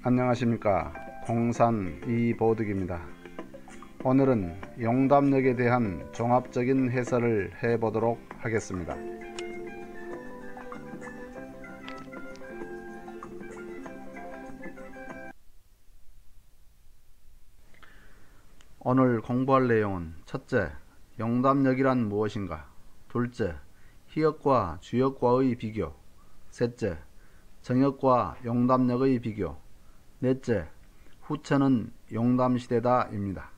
안녕하십니까. 공산 이보득입니다. 오늘은 용담역에 대한 종합적인 해설을 해보도록 하겠습니다. 오늘 공부할 내용은 첫째, 용담역이란 무엇인가? 둘째, 희역과 주역과의 비교. 셋째, 정역과 용담역의 비교. 넷째, 후천은 용담시대다 입니다.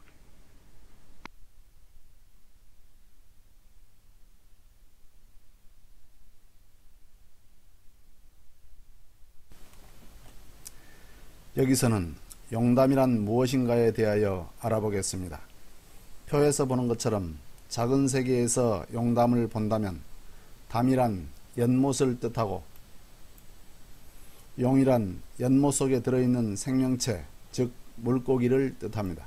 여기서는 용담이란 무엇인가에 대하여 알아보겠습니다. 표에서 보는 것처럼 작은 세계에서 용담을 본다면 담이란 연못을 뜻하고 용이란 연못 속에 들어있는 생명체, 즉 물고기를 뜻합니다.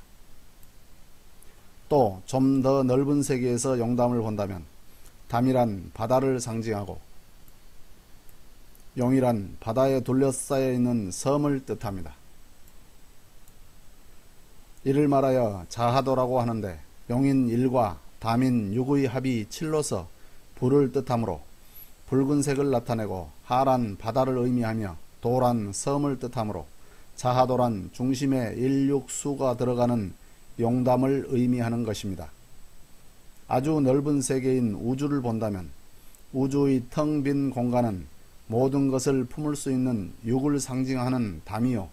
또 좀 더 넓은 세계에서 용담을 본다면 담이란 바다를 상징하고 용이란 바다에 둘러싸여 있는 섬을 뜻합니다. 이를 말하여 자하도라고 하는데 용인 1과 담인 6의 합이 7로서 불을 뜻하므로 붉은색을 나타내고 하란 바다를 의미하며 도란 섬을 뜻하므로 자하도란 중심에 16수가 들어가는 용담을 의미하는 것입니다. 아주 넓은 세계인 우주를 본다면 우주의 텅 빈 공간은 모든 것을 품을 수 있는 육을 상징하는 담이요,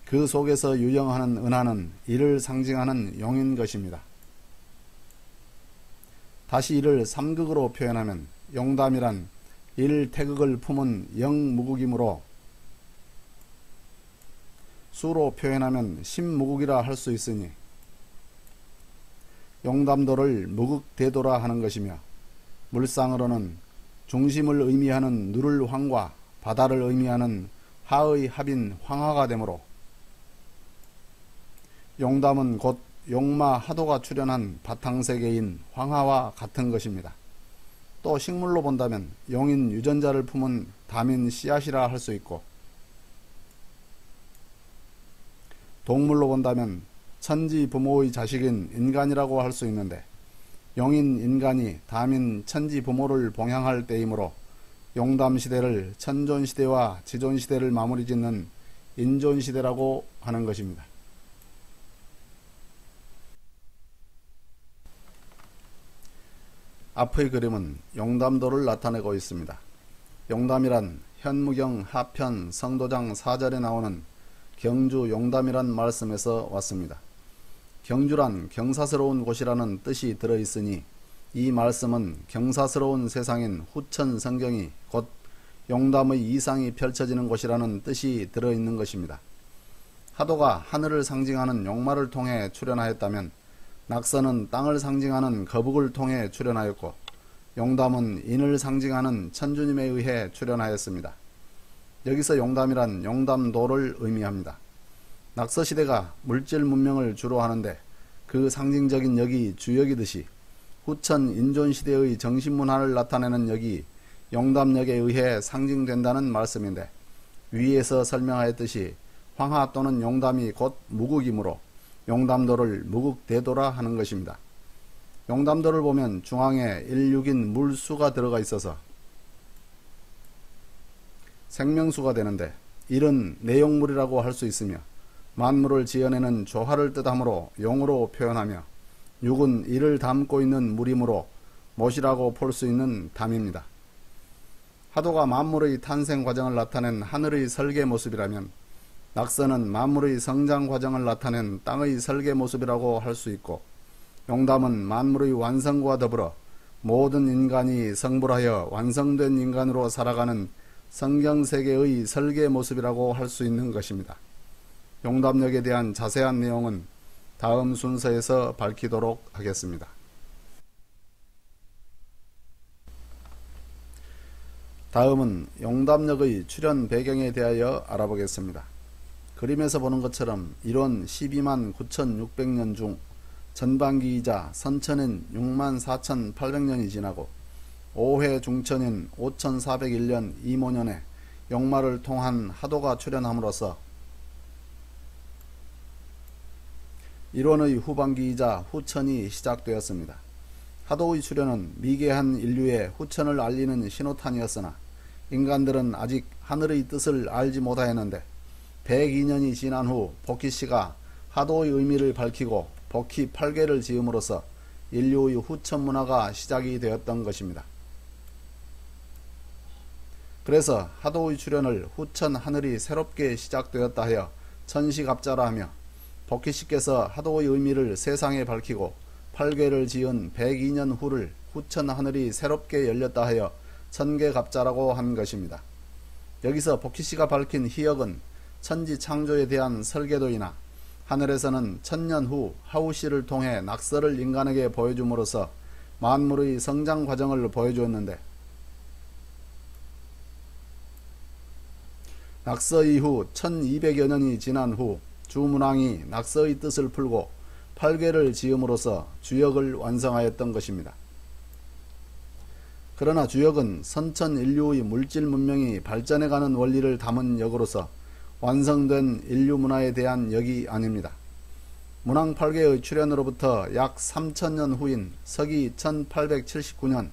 그 속에서 유영하는 은하는 이를 상징하는 용인 것입니다. 다시 이를 삼극으로 표현하면 용담이란 일태극을 품은 영무극이므로 수로 표현하면 신무극이라 할 수 있으니 용담도를 무극대도라 하는 것이며 물상으로는 중심을 의미하는 누를 황과 바다를 의미하는 하의 합인 황하가 되므로 용담은 곧 용마 하도가 출현한 바탕세계인 황하와 같은 것입니다. 또 식물로 본다면 용인 유전자를 품은 담인 씨앗이라 할 수 있고 동물로 본다면 천지 부모의 자식인 인간이라고 할 수 있는데 용인 인간이 담인 천지 부모를 봉양할 때이므로 용담시대를 천존시대와 지존시대를 마무리 짓는 인존시대라고 하는 것입니다. 앞의 그림은 용담도를 나타내고 있습니다. 용담이란 현무경 하편 성도장 4절에 나오는 경주 용담이란 말씀에서 왔습니다. 경주란 경사스러운 곳이라는 뜻이 들어있으니 이 말씀은 경사스러운 세상인 후천 성경이 곧 용담의 이상이 펼쳐지는 곳이라는 뜻이 들어있는 것입니다. 하도가 하늘을 상징하는 용마를 통해 출현하였다면 낙서는 땅을 상징하는 거북을 통해 출현하였고 용담은 인을 상징하는 천주님에 의해 출현하였습니다. 여기서 용담이란 용담도를 의미합니다. 낙서시대가 물질 문명을 주로 하는데 그 상징적인 역이 주역이듯이 후천 인존시대의 정신문화를 나타내는 역이 용담역에 의해 상징된다는 말씀인데 위에서 설명하였듯이 황하 또는 용담이 곧 무극이므로 용담도를 무극대도라 하는 것입니다. 용담도를 보면 중앙에 일육인 물수가 들어가 있어서 생명수가 되는데 일은 내용물이라고 할 수 있으며 만물을 지어내는 조화를 뜻하므로 용으로 표현하며 육은 이를 담고 있는 물이므로 못이라고 볼 수 있는 담입니다. 하도가 만물의 탄생 과정을 나타낸 하늘의 설계 모습이라면 낙서는 만물의 성장 과정을 나타낸 땅의 설계 모습이라고 할 수 있고 용담은 만물의 완성과 더불어 모든 인간이 성불하여 완성된 인간으로 살아가는 성경세계의 설계 모습이라고 할 수 있는 것입니다. 용담역에 대한 자세한 내용은 다음 순서에서 밝히도록 하겠습니다. 다음은 용담역의 출현 배경에 대하여 알아보겠습니다. 그림에서 보는 것처럼 일원 12만 9,600년 중 전반기이자 선천인 64,800년이 지나고 5회 중천인 5,401년 이모년에 용마를 통한 하도가 출현함으로써 일원의 후반기이자 후천이 시작되었습니다. 하도의 출현은 미개한 인류의 후천을 알리는 신호탄이었으나 인간들은 아직 하늘의 뜻을 알지 못하였는데 102년이 지난 후 복희씨가 하도의 의미를 밝히고 복희 8개를 지음으로써 인류의 후천 문화가 시작이 되었던 것입니다. 그래서 하도의 출현을 후천 하늘이 새롭게 시작되었다 하여 천시갑자라 하며 복희씨께서 하도의 의미를 세상에 밝히고 8개를 지은 102년 후를 후천 하늘이 새롭게 열렸다 하여 천계갑자라고 한 것입니다. 여기서 복희씨가 밝힌 희역은 천지 창조에 대한 설계도이나 하늘에서는 천년 후 하우씨를 통해 낙서를 인간에게 보여줌으로써 만물의 성장 과정을 보여주었는데 낙서 이후 1200여 년이 지난 후 주문왕이 낙서의 뜻을 풀고 8개를 지음으로써 주역을 완성하였던 것입니다. 그러나 주역은 선천 인류의 물질 문명이 발전해가는 원리를 담은 역으로서 완성된 인류 문화에 대한 역이 아닙니다. 문왕 8개의 출현으로부터 약 3000년 후인 서기 1879년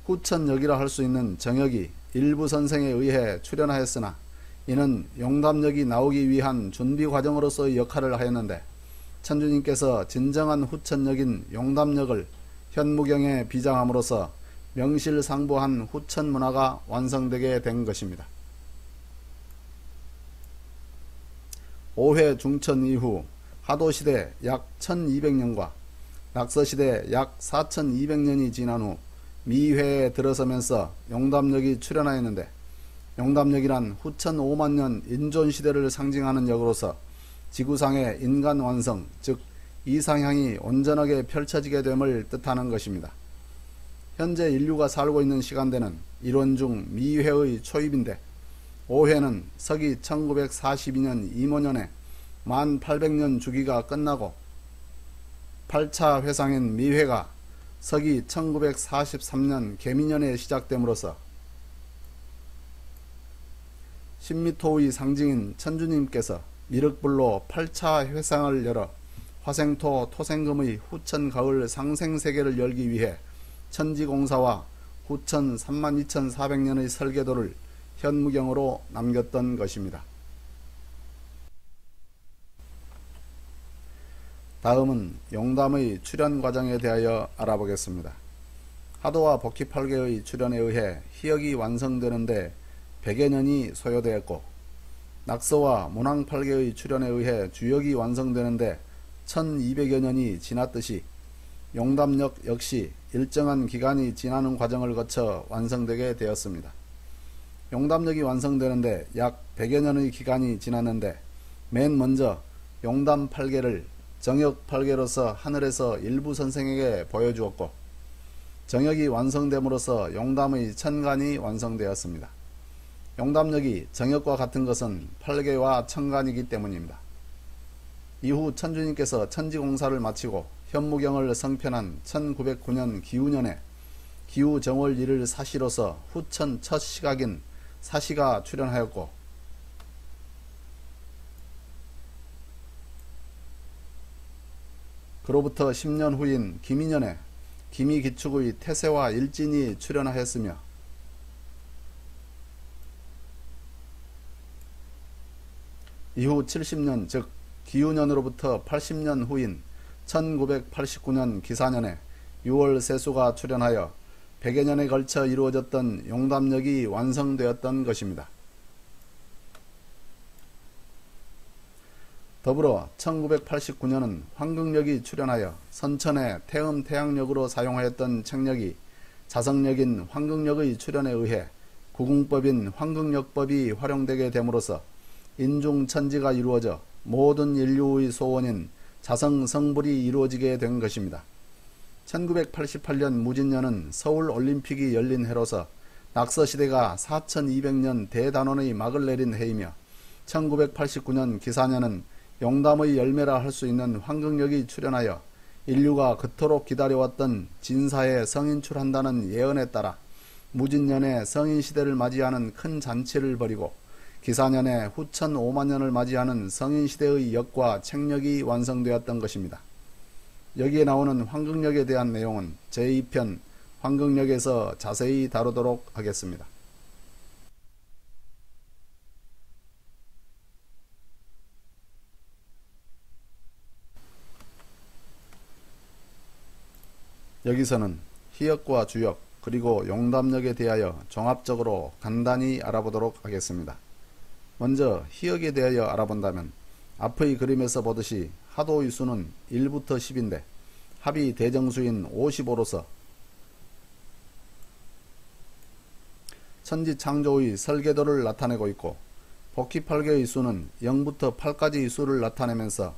후천역이라 할 수 있는 정역이 일부 선생에 의해 출현하였으나 이는 용담역이 나오기 위한 준비 과정으로서의 역할을 하였는데 천주님께서 진정한 후천역인 용담역을 현무경에 비장함으로써 명실상부한 후천 문화가 완성되게 된 것입니다. 5회 중천 이후 하도시대 약 1200년과 낙서시대 약 4200년이 지난 후 미회에 들어서면서 용담역이 출현하였는데 용담역이란 후천 5만년 인존시대를 상징하는 역으로서 지구상의 인간 완성, 즉 이상향이 온전하게 펼쳐지게 됨을 뜻하는 것입니다. 현재 인류가 살고 있는 시간대는 일원 중 미회의 초입인데 5회는 서기 1942년 임원년에 1800년 주기가 끝나고 8차 회상인 미회가 서기 1943년 개미년에 시작됨으로써 신미토의 상징인 천주님께서 미륵불로 8차 회상을 열어 화생토 토생금의 후천 가을 상생세계를 열기 위해 천지공사와 후천 32,400년의 설계도를 현무경으로 남겼던 것입니다. 다음은 용담의 출현 과정에 대하여 알아보겠습니다. 하도와 복희 8개의 출현에 의해 희역이 완성되는데 100여 년이 소요되었고 낙서와 문왕 8개의 출현에 의해 주역이 완성되는데 1200여 년이 지났듯이 용담역 역시 일정한 기간이 지나는 과정을 거쳐 완성되게 되었습니다. 용담역이 완성되는데 약 100여 년의 기간이 지났는데 맨 먼저 용담 8개를 정역 8개로서 하늘에서 일부 선생에게 보여주었고 정역이 완성됨으로써 용담의 천간이 완성되었습니다. 용담역이 정역과 같은 것은 8개와 천간이기 때문입니다. 이후 천주님께서 천지공사를 마치고 현무경을 성편한 1909년 기우년에 기우정월 1일 사시로서 후천 첫 시각인 사시가 출현하였고 그로부터 10년 후인 기미년에 기미기축의 태세와 일진이 출현하였으며 이후 70년 즉 기우년으로부터 80년 후인 1989년 기사년에 6월 세수가 출현하여 100여 년에 걸쳐 이루어졌던 용담역이 완성되었던 것입니다. 더불어 1989년은 황금역이 출현하여 선천의 태음 태양역으로 사용하였던 책력이 자성역인 황금역의 출현에 의해 구궁법인 황금역법이 활용되게 됨으로써 인중천지가 이루어져 모든 인류의 소원인 자성성불이 이루어지게 된 것입니다. 1988년 무진년은 서울올림픽이 열린 해로서 낙서시대가 4200년 대단원의 막을 내린 해이며 1989년 기사년은 용담의 열매라 할 수 있는 황금역이 출현하여 인류가 그토록 기다려왔던 진사에 성인출한다는 예언에 따라 무진년에 성인시대를 맞이하는 큰 잔치를 벌이고 기사년에 후천 5만년을 맞이하는 성인시대의 역과 책력이 완성되었던 것입니다. 여기에 나오는 황극력에 대한 내용은 제2편 황극력에서 자세히 다루도록 하겠습니다. 여기서는 희역과 주역 그리고 용담력에 대하여 종합적으로 간단히 알아보도록 하겠습니다. 먼저 희역에 대하여 알아본다면 앞의 그림에서 보듯이 하도의 수는 1부터 10인데 합이 대정수인 55로서 천지창조의 설계도를 나타내고 있고 복희팔계의 수는 0부터 8까지의 수를 나타내면서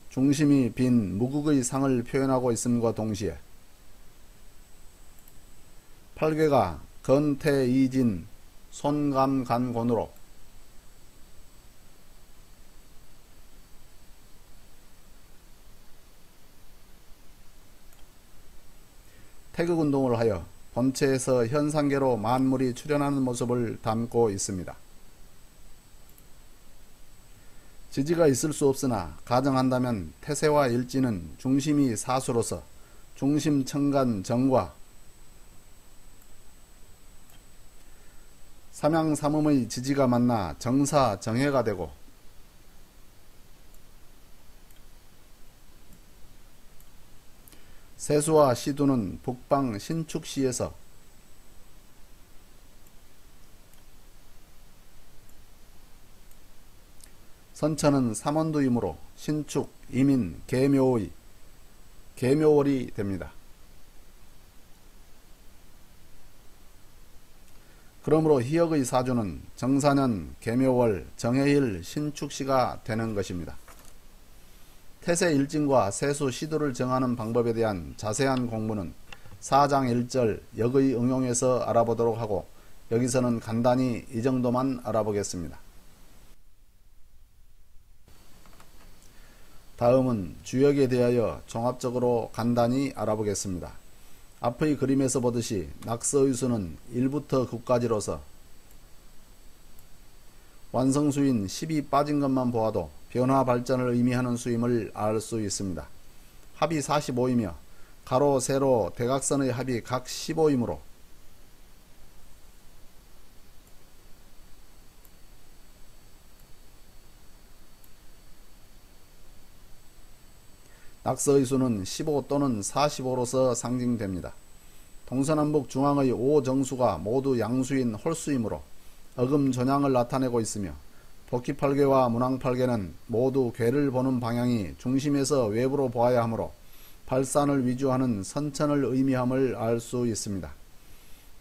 중심이 빈 무극의 상을 표현하고 있음과 동시에 팔계가 건태이진 손감간곤으로 태극운동을 하여 본체에서 현상계로 만물이 출현하는 모습을 담고 있습니다. 지지가 있을 수 없으나 가정한다면 태세와 일지는 중심이 사수로서 중심천간 정과 삼양삼음의 지지가 만나 정사 정해가 되고 세수와 시두는 북방 신축시에서 선천은 삼원두이므로 신축, 이민, 계묘의 계묘월이 됩니다. 그러므로 희역의 사주는 정사년, 계묘월, 정해일, 신축시가 되는 것입니다. 태세 일진과 세수 시두를 정하는 방법에 대한 자세한 공부는 4장 1절 역의 응용에서 알아보도록 하고 여기서는 간단히 이 정도만 알아보겠습니다. 다음은 주역에 대하여 종합적으로 간단히 알아보겠습니다. 앞의 그림에서 보듯이 낙서의 수는 1부터 9까지로서 완성수인 10이 빠진 것만 보아도 변화 발전을 의미하는 수임을 알 수 있습니다. 합이 45이며 가로, 세로, 대각선의 합이 각 15이므로 낙서의 수는 15 또는 45로서 상징됩니다. 동서남북 중앙의 5정수가 모두 양수인 홀수이므로 어금존양을 나타내고 있으며 복희팔계와 문왕팔계는 모두 괴를 보는 방향이 중심에서 외부로 보아야 하므로 발산을 위주하는 선천을 의미함을 알 수 있습니다.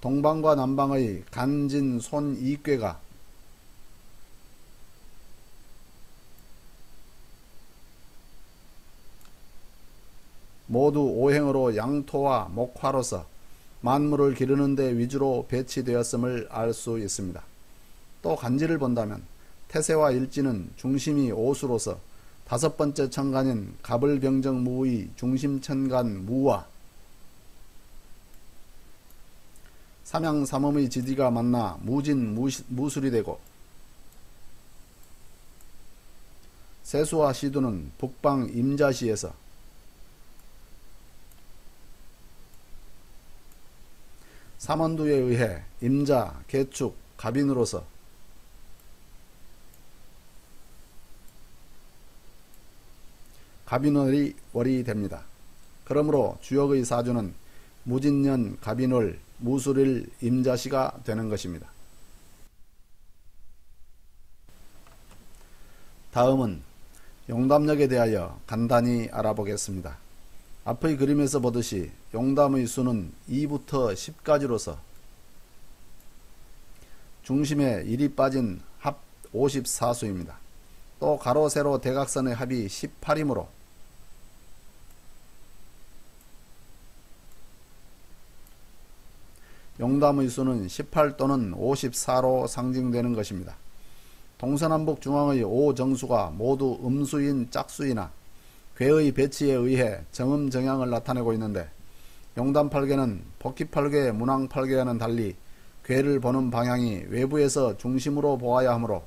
동방과 남방의 간진, 손, 이괴가 모두 오행으로 양토와 목화로서 만물을 기르는 데 위주로 배치되었음을 알 수 있습니다. 또 간지를 본다면 태세와 일지는 중심이 오수로서 다섯 번째 천간인 갑을병정무의 중심천간 무와 삼양삼음의 지지가 만나 무진 무술이 되고 세수와 시두는 북방 임자시에서 삼원두에 의해 임자, 개축, 갑인으로서 갑인월이 됩니다. 그러므로 주역의 사주는 무진년, 갑인월, 무술일, 임자시가 되는 것입니다. 다음은 용담력에 대하여 간단히 알아보겠습니다. 앞의 그림에서 보듯이 용담의 수는 2부터 10까지로서 중심에 1이 빠진 합 54수입니다. 또 가로, 세로, 대각선의 합이 18이므로 용담의 수는 18 또는 54로 상징되는 것입니다. 동서남북 중앙의 5정수가 모두 음수인 짝수이나 괴의 배치에 의해 정음정양을 나타내고 있는데 용담팔개는 복희팔개, 문왕팔개와는 달리 괴를 보는 방향이 외부에서 중심으로 보아야 하므로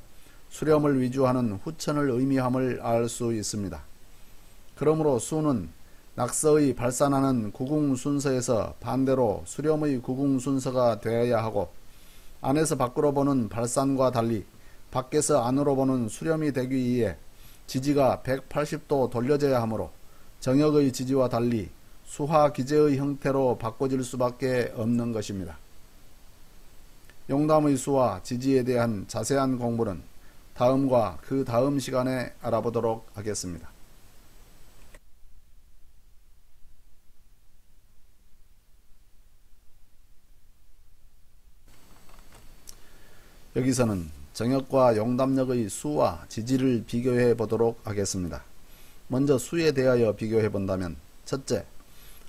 수렴을 위주하는 후천을 의미함을 알 수 있습니다. 그러므로 수는 낙서의 발산하는 구궁 순서에서 반대로 수렴의 구궁 순서가 되어야 하고, 안에서 밖으로 보는 발산과 달리 밖에서 안으로 보는 수렴이 되기 위해 지지가 180도 돌려져야 하므로 정역의 지지와 달리 수화기제의 형태로 바꿔질 수밖에 없는 것입니다. 용담의 수와 지지에 대한 자세한 공부는 다음과 그 다음 시간에 알아보도록 하겠습니다. 여기서는 정역과 용담역의 수와 지지를 비교해 보도록 하겠습니다. 먼저 수에 대하여 비교해 본다면, 첫째,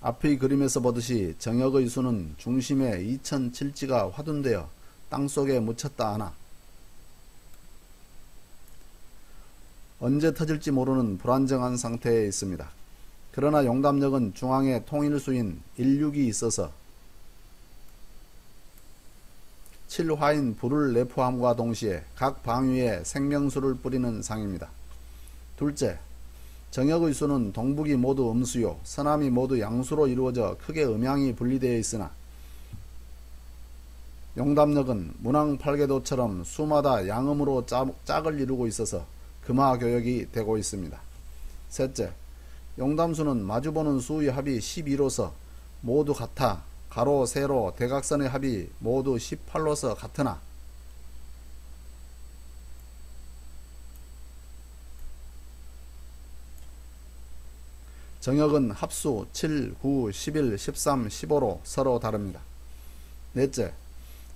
앞의 그림에서 보듯이 정역의 수는 중심에 2007지가 화둔되어 땅속에 묻혔다 하나 언제 터질지 모르는 불안정한 상태에 있습니다. 그러나 용담역은 중앙에 통일수인 16이 있어서 7화인 불을 내포함과 동시에 각 방위에 생명수를 뿌리는 상입니다. 둘째, 정역의 수는 동북이 모두 음수요 서남이 모두 양수로 이루어져 크게 음양이 분리되어 있으나 용담역은 문왕팔계도처럼 수마다 양음으로 짝을 이루고 있어서 금화교역이 되고 있습니다. 셋째, 용담수는 마주보는 수의 합이 12로서 모두 같아 가로, 세로, 대각선의 합이 모두 18로서 같으나 정역은 합수 7, 9, 11, 13, 15로 서로 다릅니다. 넷째,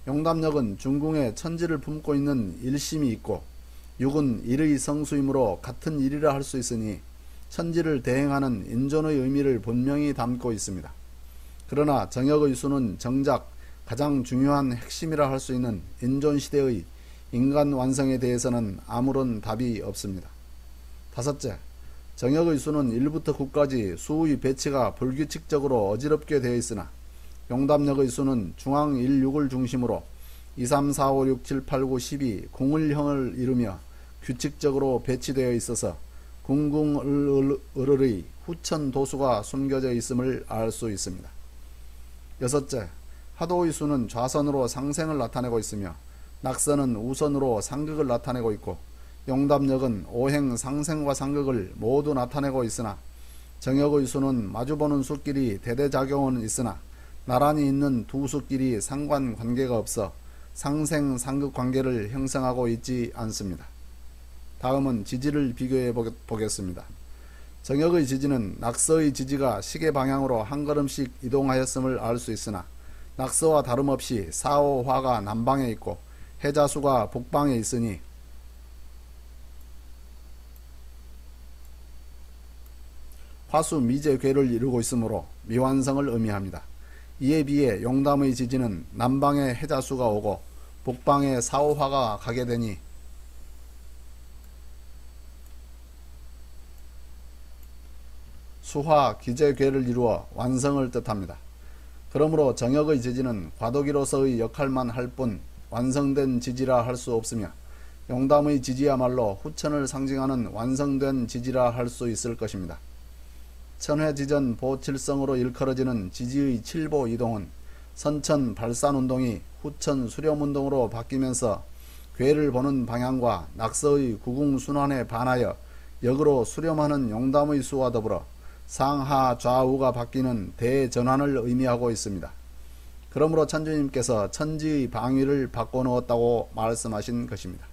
용담역은 중궁에 천지를 품고 있는 일심이 있고 육은 일의 성수이므로 같은 일이라 할 수 있으니 천지를 대행하는 인존의 의미를 분명히 담고 있습니다. 그러나 정역의 수는 정작 가장 중요한 핵심이라 할 수 있는 인존시대의 인간 완성에 대해서는 아무런 답이 없습니다. 다섯째, 정역의 수는 1부터 9까지 수의 배치가 불규칙적으로 어지럽게 되어 있으나 용담역의 수는 중앙 1, 6을 중심으로 2, 3, 4, 5, 6, 7, 8, 9, 12 궁을형을 이루며 규칙적으로 배치되어 있어서 궁궁을을의 후천 도수가 숨겨져 있음을 알 수 있습니다. 여섯째, 하도의 수는 좌선으로 상생을 나타내고 있으며 낙선은 우선으로 상극을 나타내고 있고 용담역은 오행 상생과 상극을 모두 나타내고 있으나 정역의 수는 마주보는 수끼리 대대작용은 있으나 나란히 있는 두 수끼리 상관관계가 없어 상생 상극 관계를 형성하고 있지 않습니다. 다음은 지지를 비교해 보겠습니다. 정역의 지지는 낙서의 지지가 시계 방향으로 한 걸음씩 이동하였음을 알 수 있으나 낙서와 다름없이 4, 5화가 남방에 있고 해자수가 북방에 있으니 화수 미제괴를 이루고 있으므로 미완성을 의미합니다. 이에 비해 용담의 지지는 남방에 해자수가 오고 북방에 4, 5화가 가게 되니 수화 기제괴를 이루어 완성을 뜻합니다. 그러므로 정역의 지지는 과도기로서의 역할만 할 뿐 완성된 지지라 할 수 없으며 용담의 지지야말로 후천을 상징하는 완성된 지지라 할 수 있을 것입니다. 천회지전 보칠성으로 일컬어지는 지지의 7보 이동은 선천 발산운동이 후천 수렴운동으로 바뀌면서 괴를 보는 방향과 낙서의 구궁순환에 반하여 역으로 수렴하는 용담의 수와 더불어 상하 좌우가 바뀌는 대전환을 의미하고 있습니다. 그러므로 천주님께서 천지의 방위를 바꿔놓았다고 말씀하신 것입니다.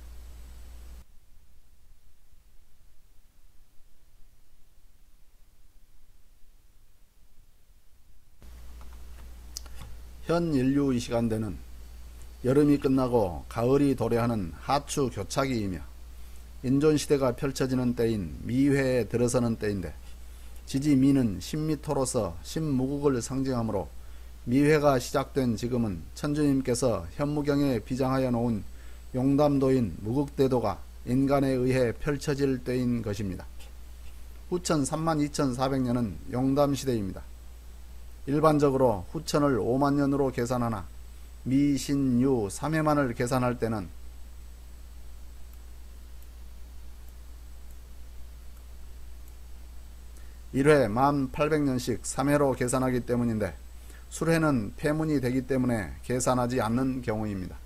현 인류의 시간대는 여름이 끝나고 가을이 도래하는 하추 교착기이며 인존시대가 펼쳐지는 때인 미회에 들어서는 때인데 지지미는 신미토로서 신무국을 상징하므로 미회가 시작된 지금은 천주님께서 현무경에 비장하여 놓은 용담도인 무국대도가 인간에 의해 펼쳐질 때인 것입니다. 후천 32,400년은 용담시대입니다. 일반적으로 후천을 5만년으로 계산하나 미, 신, 유 3회만을 계산할 때는 1회 1800년씩 3회로 계산하기 때문인데 술회는 폐문이 되기 때문에 계산하지 않는 경우입니다.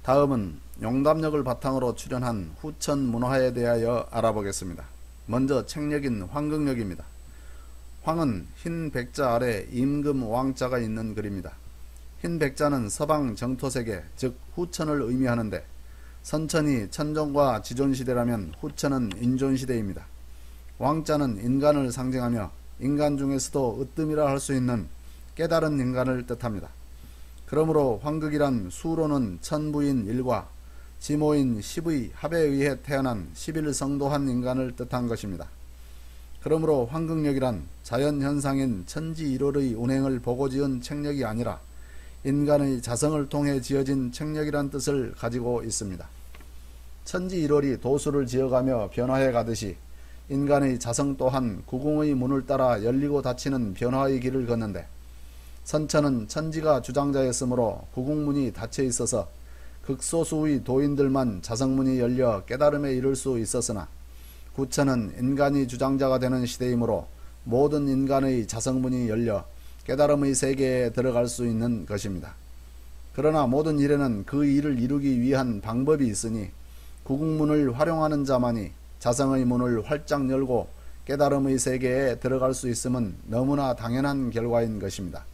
다음은 용담력을 바탕으로 출현한 후천 문화에 대하여 알아보겠습니다. 먼저 책력인 황극력입니다. 황은 흰 백자 아래 임금 왕자가 있는 글입니다. 흰 백자는 서방 정토세계 즉 후천을 의미하는데 선천이 천종과 지존시대라면 후천은 인존시대입니다. 왕자는 인간을 상징하며 인간 중에서도 으뜸이라 할 수 있는 깨달은 인간을 뜻합니다. 그러므로 황극이란 수로는 천부인 일과 지모인 10의 합에 의해 태어난 11성도한 인간을 뜻한 것입니다. 그러므로 황극력이란 자연현상인 천지일월의 운행을 보고 지은 책력이 아니라 인간의 자성을 통해 지어진 책력이란 뜻을 가지고 있습니다. 천지일월이 도수를 지어가며 변화해 가듯이 인간의 자성 또한 구궁의 문을 따라 열리고 닫히는 변화의 길을 걷는데 선천은 천지가 주장자였으므로 구궁문이 닫혀 있어서 극소수의 도인들만 자성문이 열려 깨달음에 이를 수 있었으나 구천은 인간이 주장자가 되는 시대이므로 모든 인간의 자성문이 열려 깨달음의 세계에 들어갈 수 있는 것입니다. 그러나 모든 일에는 그 일을 이루기 위한 방법이 있으니 구궁문을 활용하는 자만이 자성의 문을 활짝 열고 깨달음의 세계에 들어갈 수 있음은 너무나 당연한 결과인 것입니다.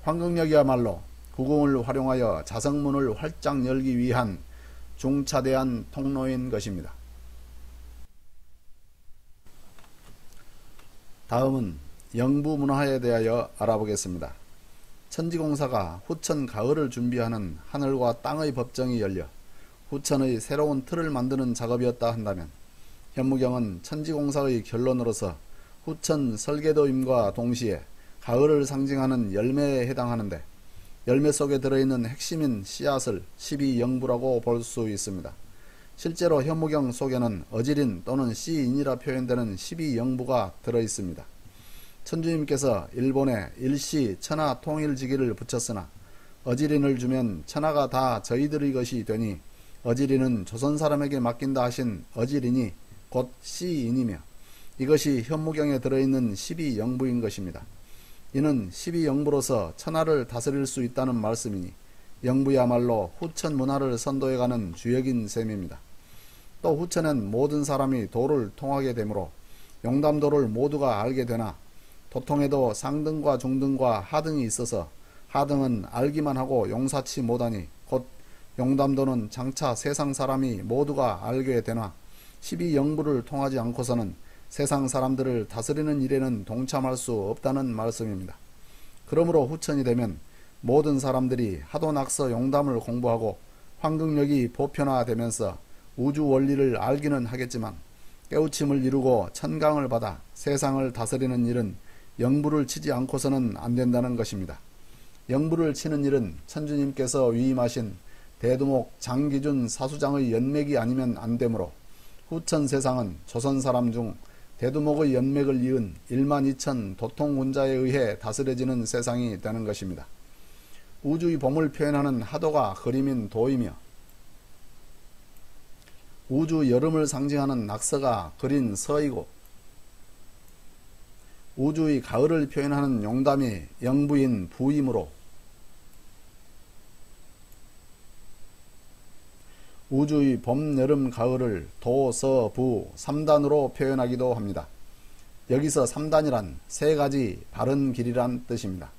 황극력이야말로 구궁을 활용하여 자성문을 활짝 열기 위한 중차대한 통로인 것입니다. 다음은 영부문화에 대하여 알아보겠습니다. 천지공사가 후천 가을을 준비하는 하늘과 땅의 법정이 열려 후천의 새로운 틀을 만드는 작업이었다 한다면 현무경은 천지공사의 결론으로서 후천 설계도임과 동시에 가을을 상징하는 열매에 해당하는데 열매 속에 들어있는 핵심인 씨앗을 12영부라고 볼 수 있습니다. 실제로 현무경 속에는 어지린 또는 씨인이라 표현되는 12영부가 들어있습니다. 천주님께서 일본에 일시 천하 통일지기를 붙였으나 어지린을 주면 천하가 다 저희들의 것이 되니 어지린은 조선 사람에게 맡긴다 하신 어지린이 곧 씨인이며 이것이 현무경에 들어있는 12영부인 것입니다. 이는 12영부로서 천하를 다스릴 수 있다는 말씀이니 영부야말로 후천 문화를 선도해가는 주역인 셈입니다. 또 후천엔 모든 사람이 도를 통하게 되므로 용담도를 모두가 알게 되나 도통에도 상등과 중등과 하등이 있어서 하등은 알기만 하고 용사치 못하니 곧 용담도는 장차 세상 사람이 모두가 알게 되나 12영부를 통하지 않고서는 세상 사람들을 다스리는 일에는 동참할 수 없다는 말씀입니다. 그러므로 후천이 되면 모든 사람들이 하도낙서 용담을 공부하고 황극력이 보편화되면서 우주 원리를 알기는 하겠지만 깨우침을 이루고 천강을 받아 세상을 다스리는 일은 영부를 치지 않고서는 안 된다는 것입니다. 영부를 치는 일은 천주님께서 위임하신 대두목 장기준 사수장의 연맥이 아니면 안 되므로 후천 세상은 조선 사람 중 대두목의 연맥을 이은 12,000 도통군자에 의해 다스려지는 세상이 되는 것입니다. 우주의 봄을 표현하는 하도가 그림인 도이며 우주 여름을 상징하는 낙서가 그린 서이고 우주의 가을을 표현하는 용담이 영부인 부이므로 우주의 봄, 여름, 가을을 도, 서, 부 3단으로 표현하기도 합니다. 여기서 3단이란 세 가지 바른 길이란 뜻입니다.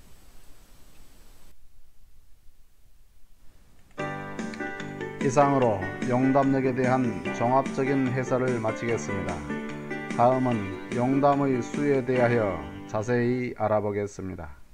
이상으로 용담력에 대한 종합적인 해설을 마치겠습니다. 다음은 용담의 수에 대하여 자세히 알아보겠습니다.